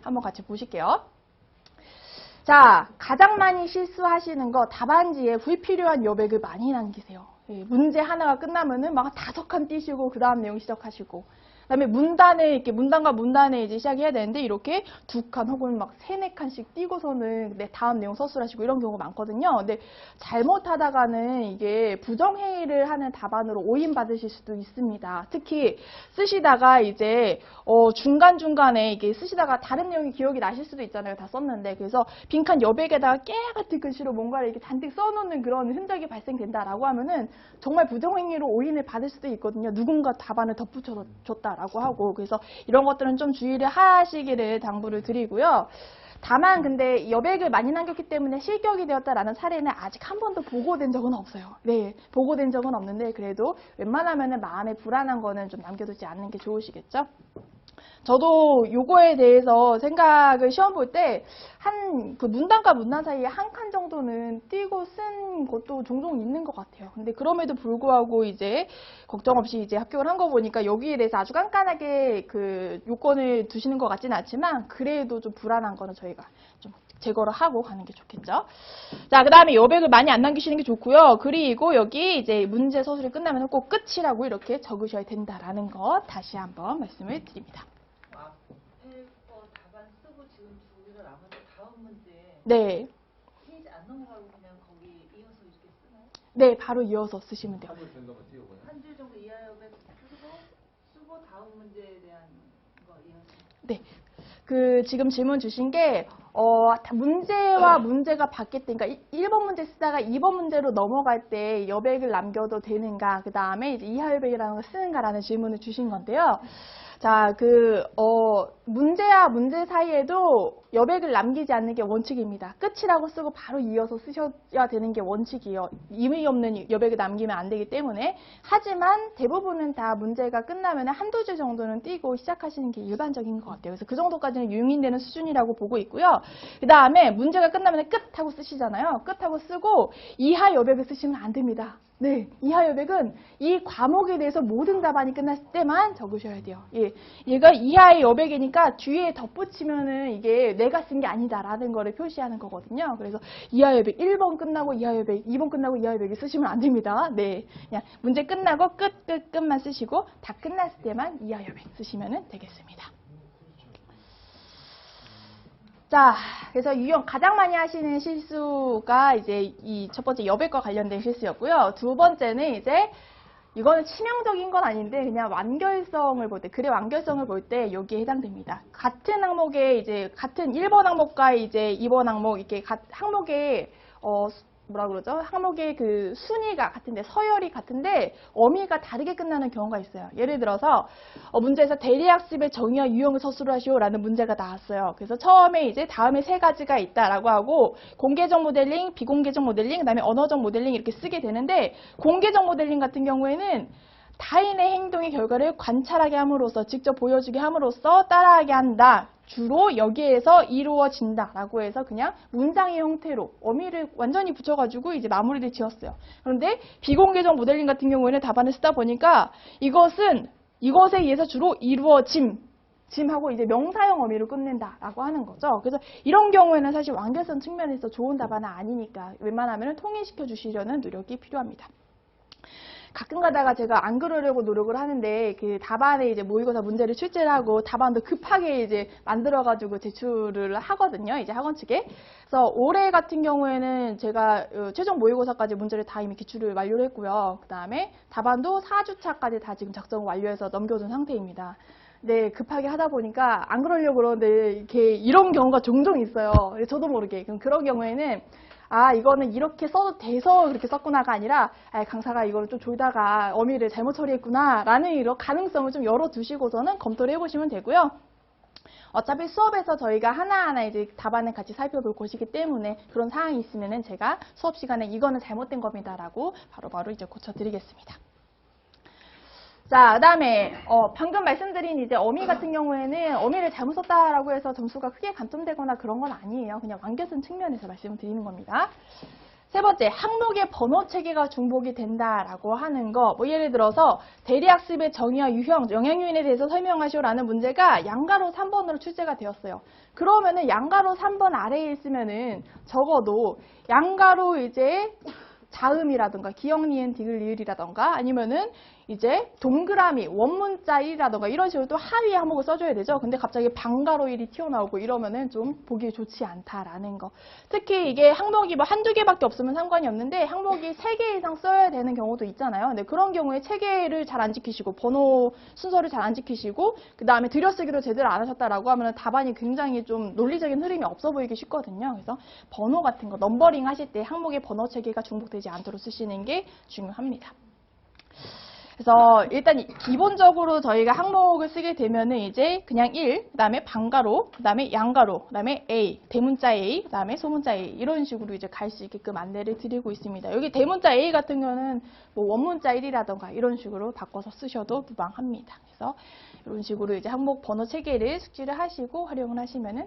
한번 같이 보실게요. 자, 가장 많이 실수하시는 거 답안지에 불필요한 여백을 많이 남기세요. 예, 문제 하나가 끝나면은 막 5칸 띄시고 그 다음 내용 시작하시고 그다음에 문단에 이렇게 문단과 문단에 이제 시작해야 되는데 이렇게 2칸 혹은 막 3, 4칸씩 띄고서는 다음 내용 서술하시고 이런 경우가 많거든요. 근데 잘못하다가는 이게 부정행위를 하는 답안으로 오인받으실 수도 있습니다. 특히 쓰시다가 이제 중간중간에 이게 쓰시다가 다른 내용이 기억이 나실 수도 있잖아요. 다 썼는데. 그래서 빈칸 여백에다가 깨같은 글씨로 뭔가를 이렇게 잔뜩 써놓는 그런 흔적이 발생된다라고 하면은 정말 부정행위로 오인을 받을 수도 있거든요. 누군가 답안을 덧붙여줬다. 라고 하고 그래서 이런 것들은 좀 주의를 하시기를 당부를 드리고요. 다만 근데 여백을 많이 남겼기 때문에 실격이 되었다라는 사례는 아직 한 번도 보고된 적은 없어요. 네, 보고된 적은 없는데 그래도 웬만하면은 마음에 불안한 거는 좀 남겨두지 않는 게 좋으시겠죠? 저도 요거에 대해서 생각을 시험 볼 때 한 그 문단과 문단 사이에 한 칸 정도는 띄고 쓴 것도 종종 있는 것 같아요. 근데 그럼에도 불구하고 이제 걱정 없이 이제 합격을 한 거 보니까 여기에 대해서 아주 깐깐하게 그 요건을 두시는 것 같지는 않지만 그래도 좀 불안한 거는 저희가 좀 제거를 하고 가는 게 좋겠죠. 자, 그 다음에 여백을 많이 안 남기시는 게 좋고요. 그리고 여기 이제 문제 서술이 끝나면 꼭 끝이라고 이렇게 적으셔야 된다라는 거 다시 한번 말씀을 드립니다. 네. 페이지 안 넘어가고 그냥 거기 이어서 이렇게 쓰나요? 네, 바로 이어서 쓰시면 돼요. 한 줄 정도 이하여백 쓰고 다음 문제에 대한 거 이어서. 네. 그 지금 질문 주신 게 문제와 문제가 바뀔 때, 그러니까 1번 문제 쓰다가 2번 문제로 넘어갈 때 여백을 남겨도 되는가, 그 다음에 이제 이하여백이라는 걸 쓰는가라는 질문을 주신 건데요. 자, 문제와 문제 사이에도 여백을 남기지 않는 게 원칙입니다. 끝이라고 쓰고 바로 이어서 쓰셔야 되는 게 원칙이에요. 의미 없는 여백을 남기면 안 되기 때문에. 하지만 대부분은 다 문제가 끝나면 한두 줄 정도는 띄고 시작하시는 게 일반적인 것 같아요. 그래서 그 정도까지는 용인되는 수준이라고 보고 있고요. 그 다음에 문제가 끝나면 끝 하고 쓰시잖아요. 끝 하고 쓰고 이하 여백을 쓰시면 안 됩니다. 네, 이하 여백은 이 과목에 대해서 모든 답안이 끝났을 때만 적으셔야 돼요. 예, 얘가 이하의 여백이니까 뒤에 덧붙이면은 이게 내가 쓴 게 아니다라는 거를 표시하는 거거든요. 그래서 이하 여백 1번 끝나고 이하 여백, 2번 끝나고 이하 여백을 쓰시면 안 됩니다. 네, 그냥 문제 끝나고 끝만 쓰시고 다 끝났을 때만 이하 여백 쓰시면 되겠습니다. 자, 그래서 가장 많이 하시는 실수가 이제 이 첫 번째 여백과 관련된 실수였고요. 두 번째는 이제 이거는 치명적인 건 아닌데 그냥 완결성을 볼 때, 글의 완결성을 볼 때 여기에 해당됩니다. 같은 항목에 이제 같은 1번 항목과 이제 2번 항목 이렇게 항목에 뭐라 그러죠? 항목의 그 순위가 같은데 서열이 같은데 어미가 다르게 끝나는 경우가 있어요. 예를 들어서 문제에서 대리학습의 정의와 유형을 서술하시오라는 문제가 나왔어요. 그래서 처음에 이제 다음에 3가지가 있다라고 하고 공개적 모델링, 비공개적 모델링, 그다음에 언어적 모델링 이렇게 쓰게 되는데 공개적 모델링 같은 경우에는 타인의 행동의 결과를 관찰하게 함으로써 직접 보여주게 함으로써 따라하게 한다. 주로 여기에서 이루어진다라고 해서 그냥 문장의 형태로 어미를 완전히 붙여가지고 이제 마무리를 지었어요. 그런데 비공개적 모델링 같은 경우에는 답안을 쓰다 보니까 이것에 의해서 주로 짐하고 이제 명사형 어미를 끝낸다라고 하는 거죠. 그래서 이런 경우에는 사실 완결성 측면에서 좋은 답안은 아니니까 웬만하면 통일시켜 주시려는 노력이 필요합니다. 가끔 가다가 제가 안 그러려고 노력을 하는데 그 답안에 이제 모의고사 문제를 출제를 하고 답안도 급하게 이제 만들어가지고 제출을 하거든요. 이제 학원 측에. 그래서 올해 같은 경우에는 제가 최종 모의고사까지 문제를 다 이미 기출을 완료를 했고요. 그 다음에 답안도 4주차까지 다 지금 작성을 완료해서 넘겨둔 상태입니다. 네, 급하게 하다 보니까 안 그러려고 그러는데 이렇게 이런 경우가 종종 있어요. 저도 모르게. 그럼 그런 경우에는 이거는 이렇게 써도 돼서 그렇게 썼구나가 아니라 강사가 이거를 좀 졸다가 어미를 잘못 처리했구나 라는 이런 가능성을 좀 열어두시고서는 검토를 해보시면 되고요. 어차피 수업에서 저희가 하나하나 이제 답안을 같이 살펴볼 것이기 때문에 그런 사항이 있으면은 제가 수업 시간에 이거는 잘못된 겁니다라고 바로바로 이제 고쳐드리겠습니다. 자, 그 다음에 방금 말씀드린 이제 어미 같은 경우에는 어미를 잘못 썼다라고 해서 점수가 크게 감점되거나 그런 건 아니에요. 그냥 완결성 측면에서 말씀을 드리는 겁니다. 세 번째, 항목의 번호 체계가 중복이 된다라고 하는 거. 뭐 예를 들어서 대리학습의 정의와 유형, 영향 요인에 대해서 설명하시오라는 문제가 양가로 3번으로 출제가 되었어요. 그러면은 양가로 3번 아래에 있으면은 적어도 양가로 이제 자음이라든가 기역, 니은, 디귿, 리을이라든가 아니면은 이제 동그라미, 원문자 1이라든가 이런 식으로 또 하위에 항목을 써줘야 되죠. 근데 갑자기 방가로 1이 튀어나오고 이러면은 좀 보기 좋지 않다라는 거. 특히 이게 항목이 뭐 한두 개밖에 없으면 상관이 없는데 항목이 3개 이상 써야 되는 경우도 있잖아요. 근데 그런 경우에 체계를 잘 안 지키시고 번호 순서를 잘 안 지키시고 그 다음에 들여쓰기도 제대로 안 하셨다라고 하면 답안이 굉장히 좀 논리적인 흐름이 없어 보이기 쉽거든요. 그래서 번호 같은 거 넘버링 하실 때 항목의 번호 체계가 중복되지 않도록 쓰시는 게 중요합니다. 그래서 일단 기본적으로 저희가 항목을 쓰게 되면은 이제 그냥 1, 그 다음에 방가로, 그 다음에 양가로, 그 다음에 A, 대문자 A, 그 다음에 소문자 A 이런 식으로 이제 갈 수 있게끔 안내를 드리고 있습니다. 여기 대문자 A 같은 경우는 뭐 원문자 1이라던가 이런 식으로 바꿔서 쓰셔도 무방합니다. 그래서 이런 식으로 이제 항목 번호 체계를 숙지를 하시고 활용을 하시면은